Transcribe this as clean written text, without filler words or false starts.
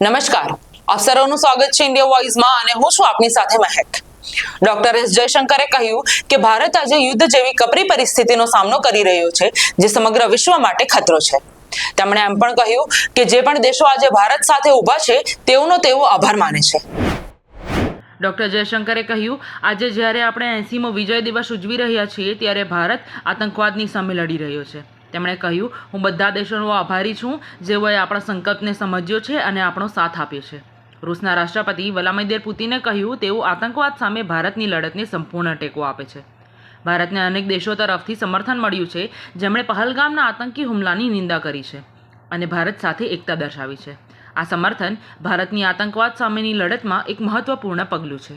નમસ્કાર, અફસરોનું સ્વાગત છે ઇન્ડિયા વોઇસમાં અને હું છું આપની સાથે મહેક। ડોક્ટર એસ જયશંકરે કહ્યું કે ભારત આજે યુદ્ધ જેવી કપરી પરિસ્થિતિનો સામનો કરી રહ્યો છે, જે સમગ્ર વિશ્વ માટે ખતરો છે। તેમણે એમ પણ કહ્યું કે જે પણ દેશો આજે ભારત સાથે ઊભા છે તેઓનો તેઓ આભાર માને છે। ડોક્ટર જયશંકરે કહ્યું, આજે જ્યારે આપણે 80મો વિજય દિવસ ઉજવી રહ્યા છીએ ત્યારે ભારત આતંકવાદની સામે લડી રહ્યો છે। તેમણે કહ્યું, હું બધા દેશોનો આભારી છું જેઓએ આપણા સંકલ્પને સમજ્યો છે અને આપણો સાથ આપ્યો છે। રૂસના રાષ્ટ્રપતિ વ્લાદિમીર પુતિને કહ્યું, તેઓ આતંકવાદ સામે ભારતની લડતને સંપૂર્ણ ટેકો આપે છે। ભારતને અનેક દેશો તરફથી સમર્થન મળ્યું છે, જેમણે પહલગામના આતંકી હુમલાની નિંદા કરી છે અને ભારત સાથે એકતા દર્શાવી છે। આ સમર્થન ભારતની આતંકવાદ સામેની લડતમાં એક મહત્વપૂર્ણ પગલું છે।